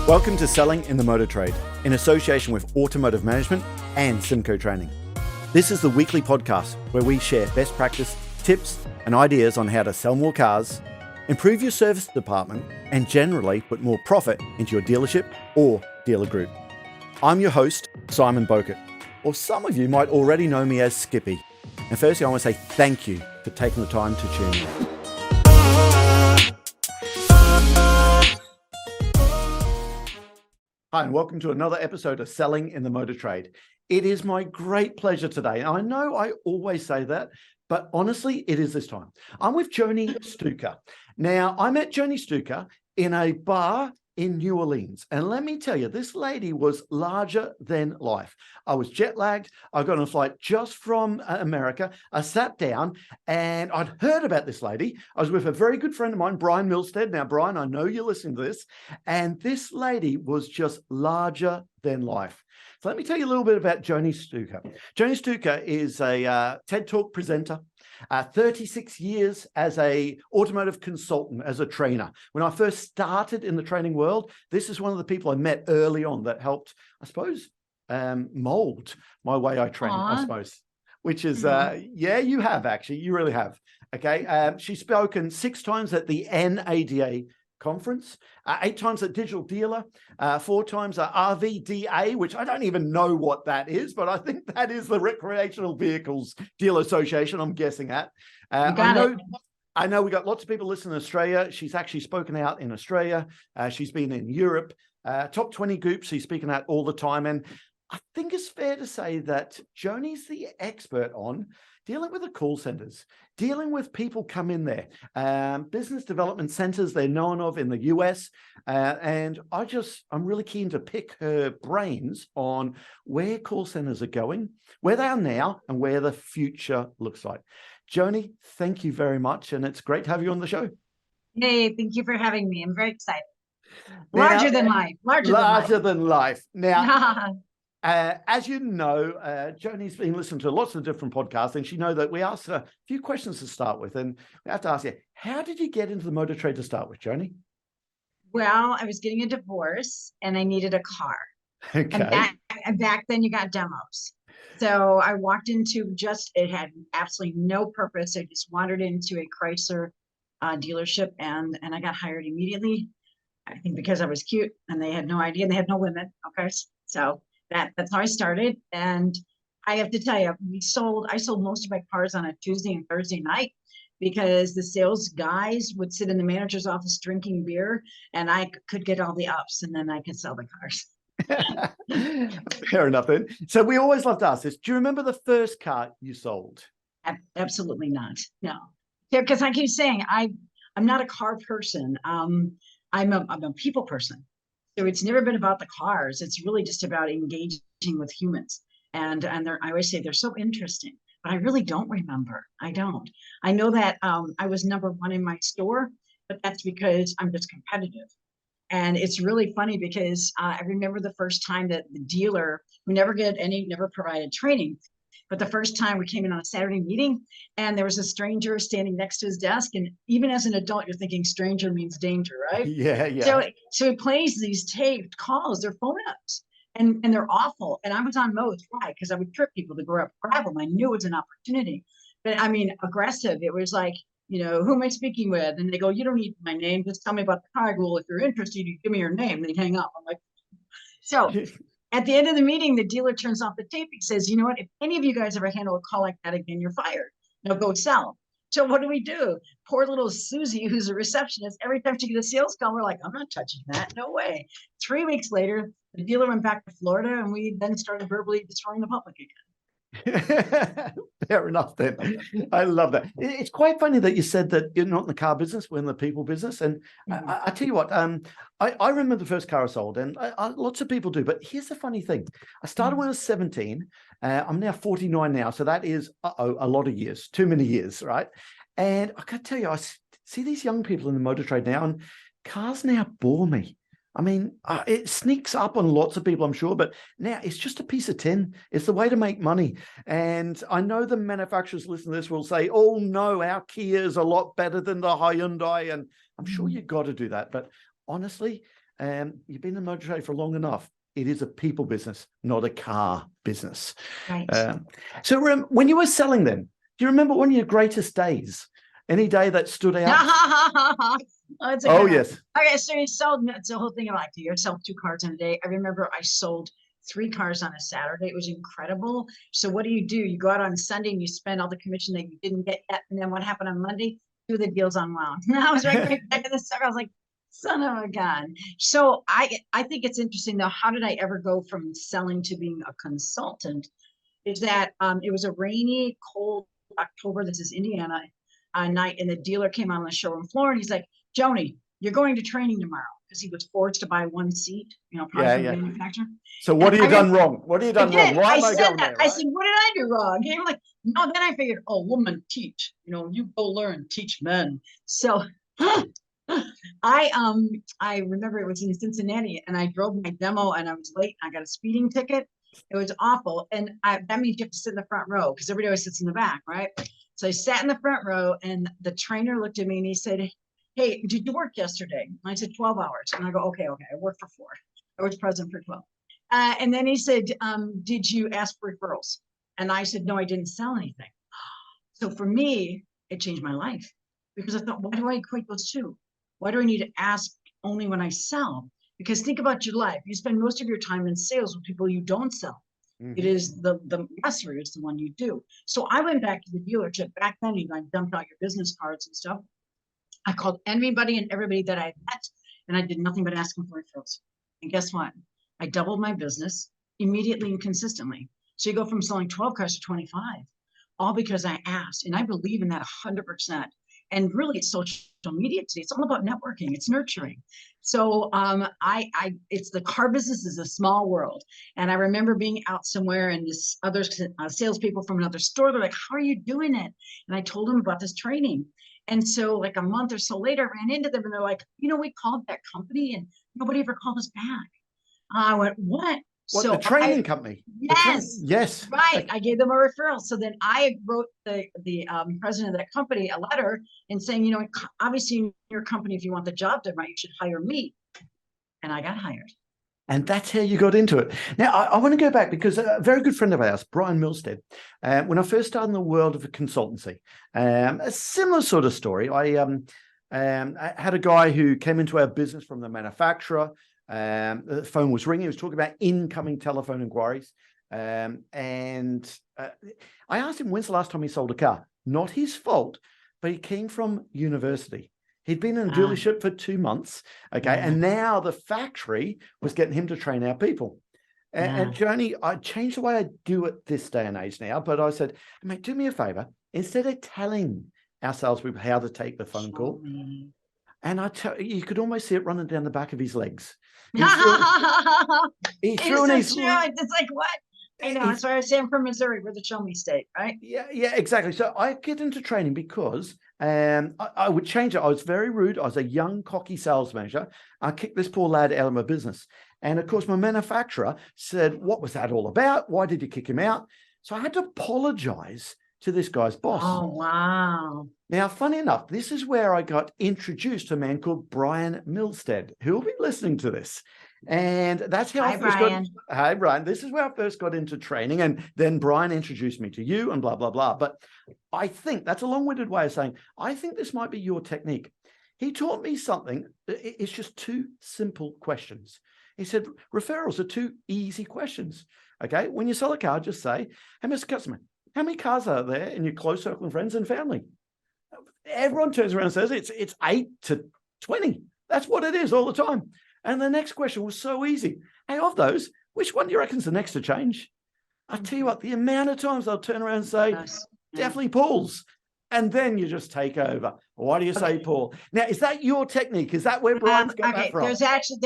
Welcome to Selling in the Motor Trade, in association with Automotive Management and symcotraining. This is the weekly podcast where we share best practice, tips, and ideas on how to sell more cars, improve your service department, and generally put more profit into your dealership or dealer group. I'm your host, Simon Bowkett, or some of you might already know me as Skippy. And firstly, I want to say thank you for taking the time to tune in. Hi, and welcome to another episode of Selling in the Motor Trade. It is my great pleasure today. I know I always say that, but honestly, it is this time. I'm with Joni Stuker. Now, I met Joni Stuker in a bar in New Orleans. And let me tell you, this lady was larger than life. I was jet lagged. I got on a flight just from America. I sat down and I'd heard about this lady. I was with a very good friend of mine, Brian Milstead. Now, Brian, I know you're listening to this. And this lady was just larger than life. So let me tell you a little bit about Joni Stuker. Joni Stuker is a TED Talk presenter. 36 years as a automotive consultant, as a trainer. When I first started in the training world, this is one of the people I met early on that helped, I suppose, mold my way I train, I suppose, which is, yeah, you have actually, you really have. Okay. She's spoken 6 times at the NADA conference, 8 times at Digital Dealer, 4 times at RVDA, which I don't even know what that is, but I think that is the Recreational Vehicles Dealer Association, I'm guessing at. I know we got lots of people listening in Australia. She's actually spoken out in Australia. She's been in Europe, top 20 groups. She's speaking out all the time. And I think it's fair to say that Joni's the expert on dealing with the call centers, dealing with people come in there, business development centers they're known of in the US. And I'm really keen to pick her brains on where call centers are going, where they are now, and where the future looks like. Joni, thank you very much. And it's great to have you on the show. Hey, thank you for having me. I'm very excited. Larger than life. Now, as you know, Joni's been listening to lots of different podcasts, and she knows that we asked her a few questions to start with. And we have to ask you, how did you get into the motor trade to start with, Joni? Well, I was getting a divorce and I needed a car. Okay. And back then you got demos. So I walked into it had absolutely no purpose. I just wandered into a Chrysler dealership and I got hired immediately. I think because I was cute and they had no idea and they had no women. Okay. So that's how I started. And I have to tell you, I sold most of my cars on a Tuesday and Thursday night because the sales guys would sit in the manager's office drinking beer and I could get all the ups and then I could sell the cars. Fair enough then. So we always love to ask this. Do you remember the first car you sold? Absolutely not. No. Yeah, because I keep saying I'm not a car person. I'm a people person. So it's never been about the cars. It's really just about engaging with humans. And I always say they're so interesting, but I really don't remember. I don't. I know that I was number 1 in my store, but that's because I'm just competitive. And it's really funny because I remember the first time that the dealer, who never provided training, but the first time we came in on a Saturday meeting and there was a stranger standing next to his desk. And even as an adult, you're thinking stranger means danger, right? Yeah. So he plays these taped calls, they're phone ups and they're awful. And I was on mode. Why? Because I would trip people to go up, grab them. I knew it was an opportunity, but I mean, aggressive. It was like, who am I speaking with? And they go, you don't need my name. Just tell me about the car. Well, if you're interested, you give me your name. They hang up. I'm like, so at the end of the meeting, the dealer turns off the tape. He says, you know what? If any of you guys ever handle a call like that again, you're fired. Now go sell. So what do? Poor little Susie, who's a receptionist, every time she gets a sales call, we're like, I'm not touching that. No way. 3 weeks later, the dealer went back to Florida and we then started verbally destroying the public again. Fair enough then. I love that. It's quite funny that you said that you're not in the car business, we're in the people business. And I tell you what, I remember the first car I sold, and lots of people do. But here's the funny thing. I started when I was 17. I'm now 49 now. So that is a lot of years, too many years, right? And I can tell you, I see these young people in the motor trade now, and cars now bore me. I mean, it sneaks up on lots of people, I'm sure, but now it's just a piece of tin. It's the way to make money. And I know the manufacturers listening to this will say, oh, no, our Kia is a lot better than the Hyundai. And I'm sure you've got to do that. But honestly, you've been in the motor trade for long enough. It is a people business, not a car business. Right. So when you were selling them, do you remember one of your greatest days? Any day that stood out? Oh, yes. Okay, so you sold, that's the whole thing about you sell 2 cars in a day. I remember I sold 3 cars on a Saturday. It was incredible. So what do? You go out on Sunday and you spend all the commission that you didn't get yet. And then what happened on Monday? 2 of the deals unwound. I was right back in the sucker. I was like, son of a gun. So I think it's interesting though. How did I ever go from selling to being a consultant? Is that it was a rainy, cold October. This is Indiana night, and the dealer came on the showroom floor and he's like, Joni, you're going to training tomorrow, because he was forced to buy 1 seat, probably from the manufacturer. So what have you done wrong? What have you done wrong? Why am I going there? Right? I said, what did I do wrong? He was like, no, then I figured, oh, woman, teach, you go learn, teach men. So I remember it was in Cincinnati and I drove my demo and I was late. I got a speeding ticket. It was awful. And that means you have to sit in the front row because everybody always sits in the back, right? So I sat in the front row and the trainer looked at me and he said, hey, did you work yesterday? And I said, 12 hours. And I go, okay, I worked for 4. I was present for 12. And then he said, did you ask for referrals? And I said, no, I didn't sell anything. So for me, it changed my life because I thought, why do I equate those two? Why do I need to ask only when I sell? Because think about your life. You spend most of your time in sales with people you don't sell. It is the master is the one you do. So I went back to the dealership. Back then, I dumped out your business cards and stuff. I called anybody and everybody that I met, and I did nothing but ask them for referrals. And guess what? I doubled my business immediately and consistently. So you go from selling 12 cars to 25, all because I asked. And I believe in that 100%. And really, it's social media today. It's all about networking. It's nurturing. So it's the car business is a small world. And I remember being out somewhere and this other salespeople from another store, they're like, how are you doing it? And I told them about this training. And so like a month or so later, I ran into them and they're like, we called that company and nobody ever called us back. I went, what? What, so the training company? Yes. Yes. Right. I gave them a referral. So then I wrote the president of that company a letter and saying, obviously in your company, if you want the job done right, you should hire me. And I got hired. And that's how you got into it. Now, I want to go back because a very good friend of ours, Brian Milstead, when I first started in the world of consultancy, a similar sort of story. I had a guy who came into our business from the manufacturer. The phone was ringing. He was talking about incoming telephone inquiries. I asked him, when's the last time he sold a car? Not his fault, but he came from university. He'd been in a dealership for 2 months, okay, and now the factory was getting him to train our people. And Joni, I changed the way I do it this day and age now, but I said, mate, do me a favor. Instead of telling our salespeople how to take the phone call, and you could almost see it running down the back of his legs. He threw in his... It's like, what? I know. That's why I say I'm from Missouri. We're the show me state, right? Yeah, exactly. So I get into training because I would change it. I was very rude. I was a young, cocky sales manager. I kicked this poor lad out of my business. And of course, my manufacturer said, what was that all about? Why did you kick him out? So I had to apologize to this guy's boss. Oh, wow. Now, funny enough, this is where I got introduced to a man called Brian Milstead, who will be listening to this. And that's how I first got. Hi, Brian. This is where I first got into training. And then Brian introduced me to you and blah, blah, blah. But I think that's a long-winded way of saying, I think this might be your technique. He taught me something. It's just 2 simple questions. He said, referrals are 2 easy questions. Okay. When you sell a car, just say, hey, Mr. Customer, how many cars are there in your close circle of friends and family? Everyone turns around and says it's 8 to 20. That's what it is all the time. And the next question was so easy. Hey, of those, which one do you reckon is the next to change? I tell you what, the amount of times they'll turn around and say, definitely Paul's. And then you just take over. Why do you say Paul? Now, is that your technique? Is that where Brian's got that from? There's actually,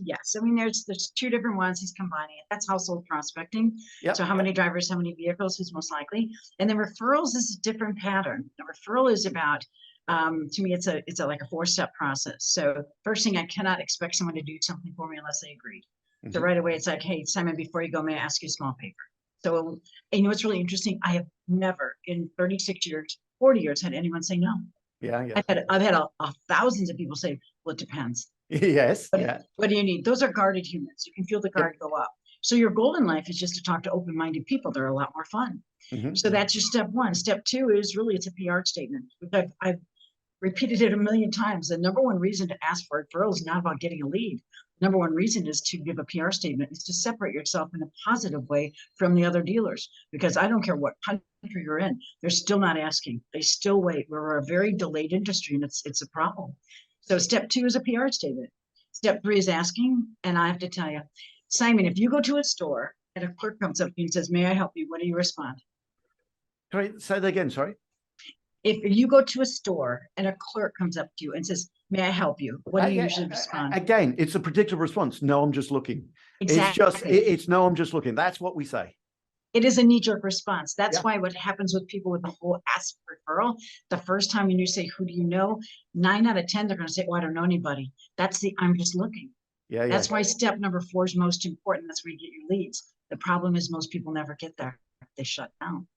yes. I mean, there's 2 different ones. He's combining it. That's household prospecting. Yep. So how many drivers, how many vehicles, who's most likely? And then referrals is a different pattern. The referral is about, to me, it's like a 4-step process. So first thing, I cannot expect someone to do something for me unless they agreed. So right away, it's like, hey, Simon, before you go, may I ask you a small favor? So, and what's really interesting, I have never in 36 years, 40 years, had anyone say no. Yeah. I've had thousands of people say, well, it depends. Yes. Yeah. What do you need? Those are guarded humans. You can feel the guard go up. So your goal in life is just to talk to open-minded people. They're a lot more fun. Mhm. So that's your step one. Step two is really, it's a PR statement. I've repeated it a million times. The number one reason to ask for a referral is not about getting a lead. Number one reason is to give a PR statement, is to separate yourself in a positive way from the other dealers. Because I don't care what country you're in, they're still not asking. They still wait. We're a very delayed industry, and it's a problem. So step two is a PR statement. Step three is asking. And I have to tell you, Simon, if you go to a store and a clerk comes up to you and says, "May I help you?" What do you respond? Sorry, say that again. Sorry. If you go to a store and a clerk comes up to you and says, "May I help you?" What do you usually respond? Again, it's a predictive response. No, I'm just looking. Exactly. It's no, I'm just looking. That's what we say. It is a knee-jerk response. That's Yeah. why what happens with people with the whole ask for referral, the first time when you say, "Who do you know?" 9 out of 10, they're going to say, "Oh, I don't know anybody." That's the "I'm just looking." Yeah. That's why step number 4 is most important. That's where you get your leads. The problem is most people never get there. They shut down.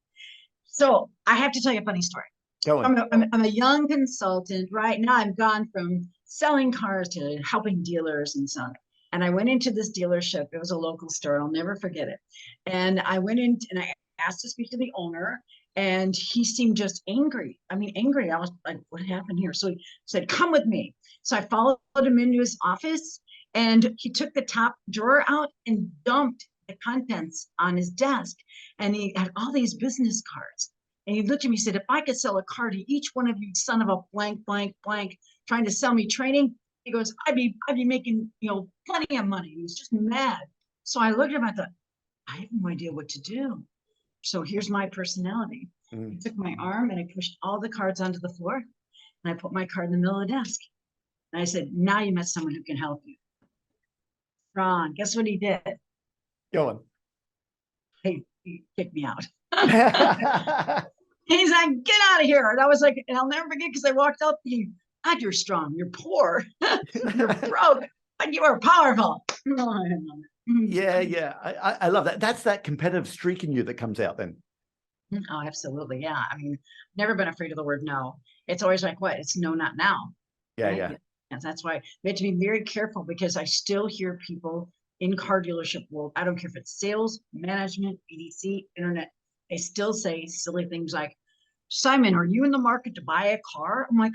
So I have to tell you a funny story. Go on. I'm a young consultant right now. I've gone from selling cars to helping dealers and so on. And I went into this dealership. It was a local store. I'll never forget it. And I went in and I asked to speak to the owner, and he seemed just angry. I mean, angry. I was like, "What happened here?" So he said, "Come with me." So I followed him into his office, and he took the top drawer out and dumped the contents on his desk. And he had all these business cards. And he looked at me and said, "If I could sell a car to each one of you, son of a blank, blank, blank, trying to sell me training," he goes, I'd be making, plenty of money." He was just mad. So I looked at him, I thought, I have no idea what to do. So here's my personality. I took my arm and I pushed all the cards onto the floor, and I put my card in the middle of the desk. And I said, "Now you met someone who can help you." Ron, guess what he did? Go on. He kicked me out. He's like, "Get out of here." And I was like, and I'll never forget, because I walked up to him, "God, you're strong. You're poor. You're broke, but you are powerful." Yeah. I love that. That's that competitive streak in you that comes out then. Oh, absolutely. Yeah. I mean, never been afraid of the word no. It's always like, what? It's no, not now. Yeah. Right? Yeah. And that's why we have to be very careful, because I still hear people in car dealership world, I don't care if it's sales, management, BDC, internet, they still say silly things like, "Simon, are you in the market to buy a car?" I'm like,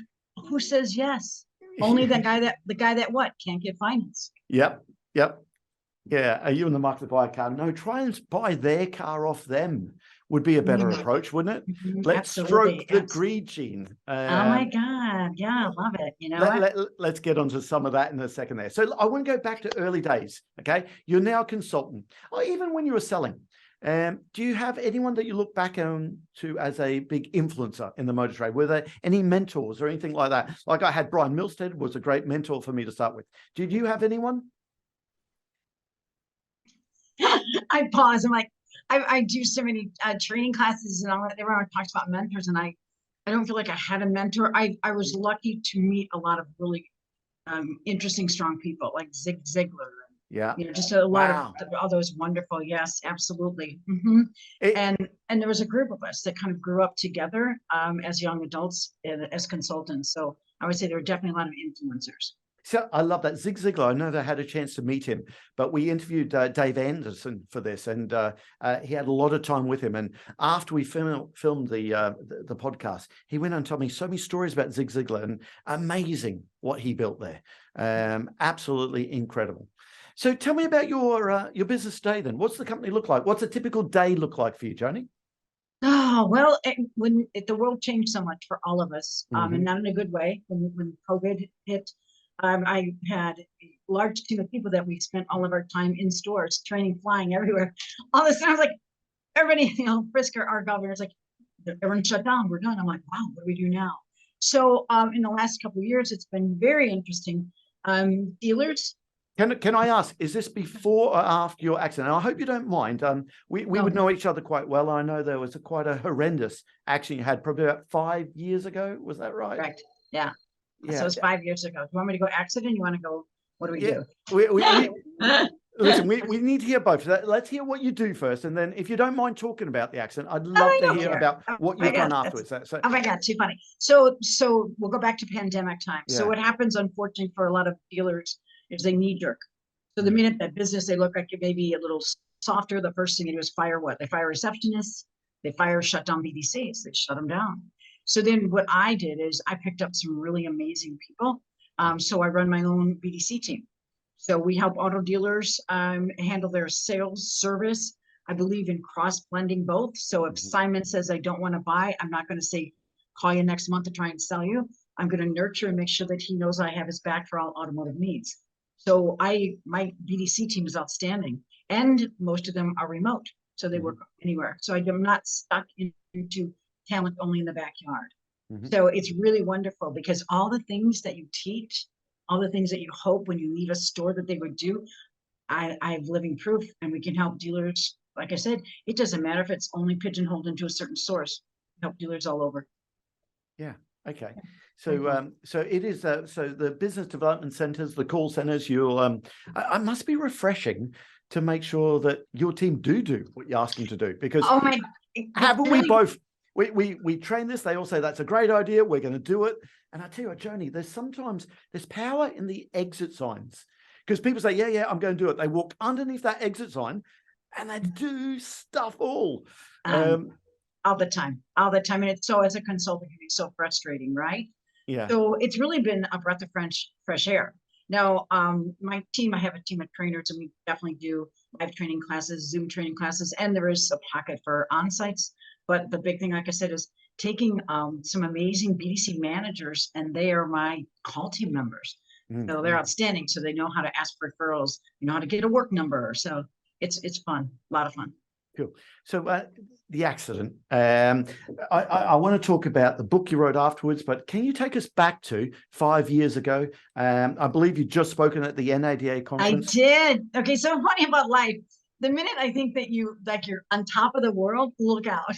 who says yes? Only the guy that what? Can't get finance. Yep. Yeah. Are you in the market to buy a car? No, try and buy their car off them would be a better approach, wouldn't it? Let's stroke the greed gene. Oh my God. Yeah, I love it. Let's get onto some of that in a second there. So I want to go back to early days. Okay. You're now a consultant, or even when you were selling. Do you have anyone that you look back on to as a big influencer in the motor trade? Were there any mentors or anything like that? Like I had Brian Milstead was a great mentor for me to start with. Did you have anyone? I pause. I'm like, I do so many training classes, and everyone talks about mentors, and I don't feel like I had a mentor. I was lucky to meet a lot of really interesting, strong people like Zig Ziglar. Yeah. Just a lot of all those wonderful. Yes, absolutely. And there was a group of us that kind of grew up together as young adults and as consultants. So I would say there were definitely a lot of influencers. So I love that. Zig Ziglar, I never had a chance to meet him, but we interviewed Dave Anderson for this, and he had a lot of time with him. And after we filmed the podcast, he went on and told me so many stories about Zig Ziglar, and amazing what he built there. Absolutely incredible. So tell me about your business day then. What's the company look like? What's a typical day look like for you, Joni? Oh, well, when the world changed so much for all of us, and not in a good way, when COVID hit, I had a large team of people that we spent all of our time in stores, training, flying everywhere. All this, I was like, everybody, Frisker, our governor's like, everyone shut down, we're done. I'm like, wow, what do we do now? So in the last couple of years, it's been very interesting. Dealers. Can I ask, is this before or after your accident? I hope you don't mind. We would know each other quite well. I know there was quite a horrendous accident you had probably about 5 years ago. Was that right? Correct. Yeah. So it was 5 years ago. Do you want me to go accident? You want to go, what do we do? Listen, we need to hear both. Let's hear what you do first, and then if you don't mind talking about the accent, I'd love to hear about what you've done afterwards. So, oh my God, too funny. So we'll go back to pandemic time. Yeah. So what happens, unfortunately, for a lot of dealers is they knee jerk. So the minute that business, they look like it may be a little softer, the first thing they do is fire what? They fire receptionists, they shut down BDCs, they shut them down. So then what I did is I picked up some really amazing people. So I run my own BDC team. So we help auto dealers handle their sales service. I believe in cross blending both. So if Simon says, I don't want to buy, I'm not going to say, call you next month to try and sell you. I'm going to nurture and make sure that he knows I have his back for all automotive needs. So my BDC team is outstanding, and most of them are remote. So they work anywhere. So I'm not stuck into talent only in the backyard. So it's really wonderful because all the things that you teach, all the things that you hope when you leave a store that they would do, I have living proof, and we can help dealers. Like I said, it doesn't matter if it's only pigeonholed into a certain source. Help dealers all over. Yeah. Okay. So, so it is. So the business development centers, the call centers, you'll. I must be refreshing to make sure that your team do what you ask them to do, because haven't we both? We train this. They all say that's a great idea. We're going to do it. And I tell you what, Joni, there's power in the exit signs, because people say, yeah, I'm going to do it. They walk underneath that exit sign and they do stuff all the time. And it's so, as a consultant, it's so frustrating, right? Yeah. So it's really been a breath of fresh air. Now, my team, I have a team of trainers, and we definitely do live training classes, Zoom training classes, and there is a pocket for on-sites. But the big thing, like I said, is taking some amazing BDC managers, and they are my call team members. So they're outstanding. So they know how to ask for referrals, you know how to get a work number. So it's fun, a lot of fun. Cool. So the accident, I want to talk about the book you wrote afterwards, but can you take us back to 5 years ago? I believe you'd just spoken at the NADA conference. I did. Okay, so funny about life. The minute I think that you're on top of the world, look out.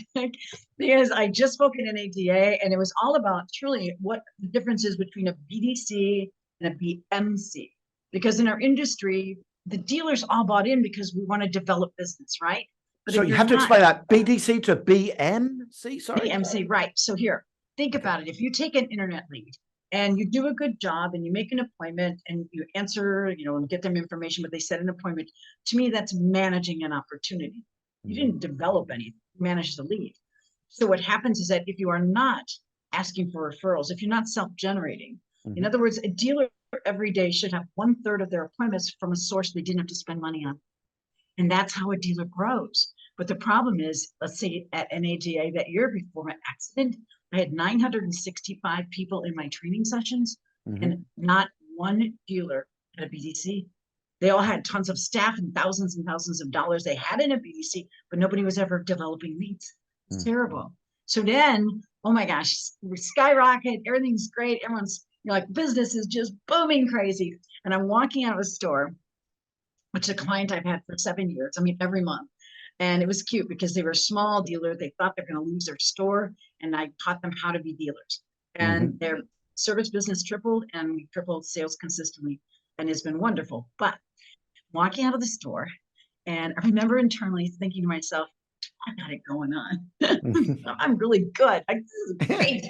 Because I just spoke at NADA, and it was all about truly what the difference is between a BDC and a BMC. Because in our industry, the dealers all bought in because we want to develop business, right? But so you have to explain that BDC to BMC, sorry? BMC, right. So here, think about it. If you take an internet lead and you do a good job and you make an appointment and you answer, and get them information, but they set an appointment, to me, that's managing an opportunity. You didn't develop anything, manage the lead. So what happens is that if you are not asking for referrals, if you're not self-generating, in other words, a dealer every day should have 1/3 of their appointments from a source they didn't have to spend money on. And that's how a dealer grows. But the problem is, let's say at NADA that year before my accident, I had 965 people in my training sessions, and not one dealer had a BDC. They all had tons of staff and thousands of dollars they had in a BDC, but nobody was ever developing leads. It's terrible. So then, oh my gosh, we skyrocket, everything's great. Everyone's like, business is just booming crazy. And I'm walking out of a store, which is a client I've had for 7 years. I mean, every month. And it was cute because they were a small dealer. They thought they're going to lose their store. And I taught them how to be dealers. And their service business tripled, and we tripled sales consistently. And it's been wonderful. But walking out of the store, and I remember internally thinking to myself, I got it going on. I'm really good. This is great.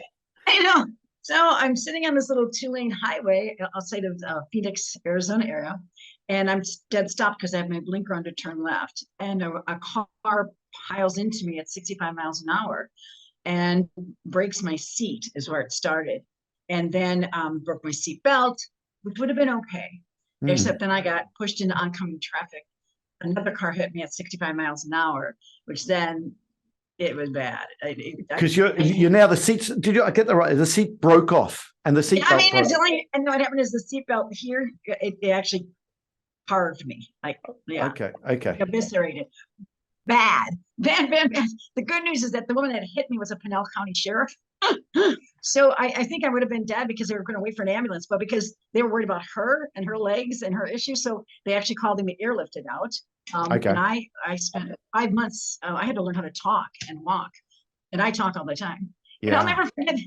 I know. So I'm sitting on this little 2-lane highway outside of Phoenix, Arizona area. And I'm dead stopped because I have my blinker on to turn left. And a car piles into me at 65 miles an hour and breaks my seat, is where it started. And then broke my seat belt, which would have been okay. Except then I got pushed into oncoming traffic. Another car hit me at 65 miles an hour, which then it was bad. Because you're now the seats. Did you get that right? The seat broke off, and the seat. I mean, it's only, and what happened is the seatbelt here, it actually carved me. Like, yeah. Okay. Eviscerated. Bad. The good news is that the woman that hit me was a Pinell County sheriff. So I think I would have been dead because they were going to wait for an ambulance, but because they were worried about her and her legs and her issues, so they actually called me airlifted out. And I spent 5 months. I had to learn how to talk and walk, and I talk all the time. Yeah. And I'll never forget.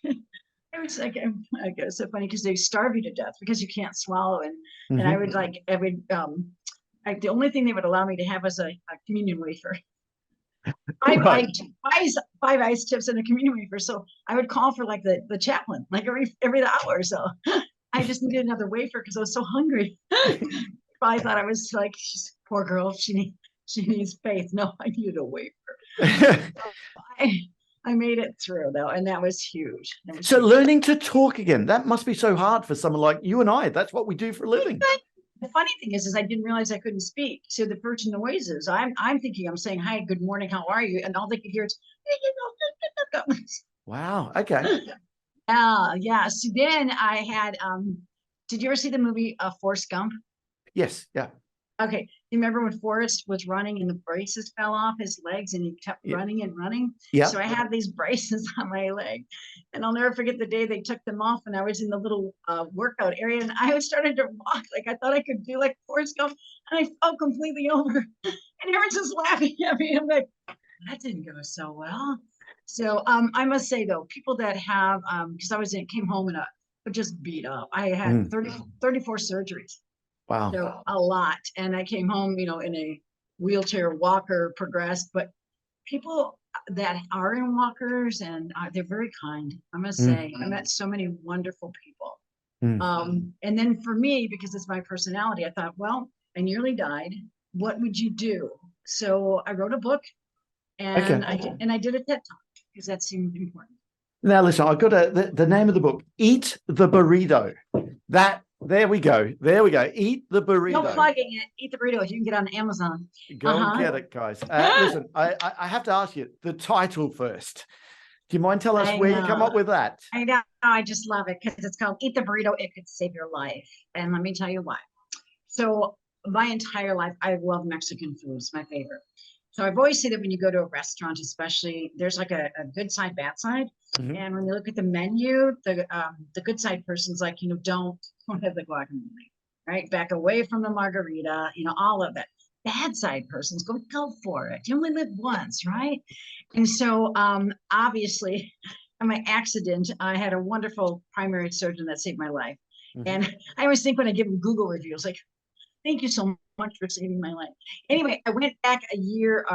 It was like, it's so funny because they starve you to death because you can't swallow, and I would the only thing they would allow me to have was a communion wafer. Right. Five ice chips and a communion wafer. So I would call for like the chaplain, like every hour or so. I just needed another wafer because I was so hungry. Probably thought I was like, poor girl, she needs faith. No, I needed a wafer. I made it through though, and that was huge. So learning to talk again, that must be so hard for someone like you and I. That's what we do for a living. The funny thing is I didn't realize I couldn't speak. So the first noises, I'm thinking I'm saying, hi, good morning, how are you? And all they could hear is, wow. Okay. Yeah. So then I had, did you ever see the movie Forrest Gump? Yes. Yeah. Okay. You remember when Forrest was running and the braces fell off his legs and he kept running and running? Yeah. So I had these braces on my leg, and I'll never forget the day they took them off and I was in the little workout area and I was starting to walk like I thought I could do like Forrest Gump, and I fell completely over and everyone's just laughing at me. I'm like, that didn't go so well. So I must say though, people that have, because came home and just beat up. I had 34 surgeries. Wow. So a lot. And I came home, in a wheelchair, walker, progressed, but people that are in walkers and they're very kind. I must say, I met so many wonderful people. And then for me, because it's my personality, I thought, well, I nearly died. What would you do? So I wrote a book and I did a TED Talk because that seemed important. Now, listen, I've got the name of the book, Eat the Burrito. There we go. Eat the burrito. No plugging it. Eat the burrito. You can get on Amazon. Go get it, guys. Listen, I have to ask you the title first. Do you mind telling us where you come up with that? I know. I just love it because it's called Eat the Burrito. It could save your life. And let me tell you why. So my entire life, I love Mexican food. It's my favorite. So I've always said that when you go to a restaurant, especially, there's like a good side, bad side. And when you look at the menu, the good side person's like, don't have the guacamole, right? Back away from the margarita, all of that. Bad side person's go for it. You only live once, right? And so obviously, on my accident, I had a wonderful primary surgeon that saved my life. And I always think when I give him Google reviews, like, thank you so much for saving my life. Anyway, I went back a year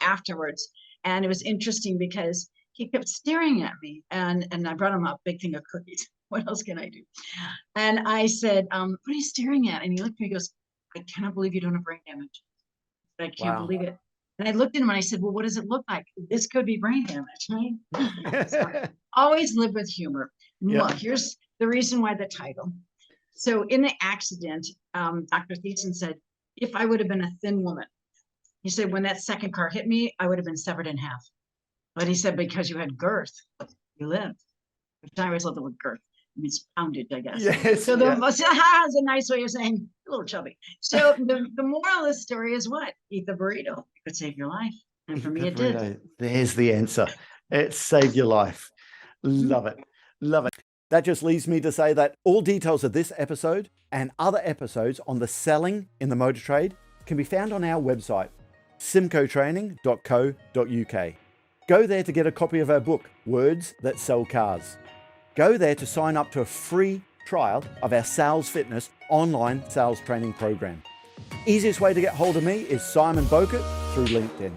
afterwards, and it was interesting because he kept staring at me, and I brought him a big thing of cookies. What else can I do? And I said, what are you staring at? And he looked at me and goes, I cannot believe you don't have brain damage. I can't believe it. And I looked at him and I said, well, what does it look like? This could be brain damage, right? So always live with humor. Look, here's the reason why the title. So in the accident, Dr. Thiessen said, if I would have been a thin woman, he said, when that second car hit me, I would have been severed in half. But he said, because you had girth, you lived. Which I always love the word girth. It means poundage, I guess. Yes, so is a nice way of saying a little chubby. So the moral of the story is what? Eat the burrito. It could save your life. And for me, it did. There's the answer. It saved your life. Love it. Love it. That just leaves me to say that all details of this episode and other episodes on the selling in the motor trade can be found on our website, symcotraining.co.uk. Go there to get a copy of our book, Words That Sell Cars. Go there to sign up to a free trial of our Sales Fitness online sales training program. Easiest way to get hold of me is Simon Bowkett through LinkedIn.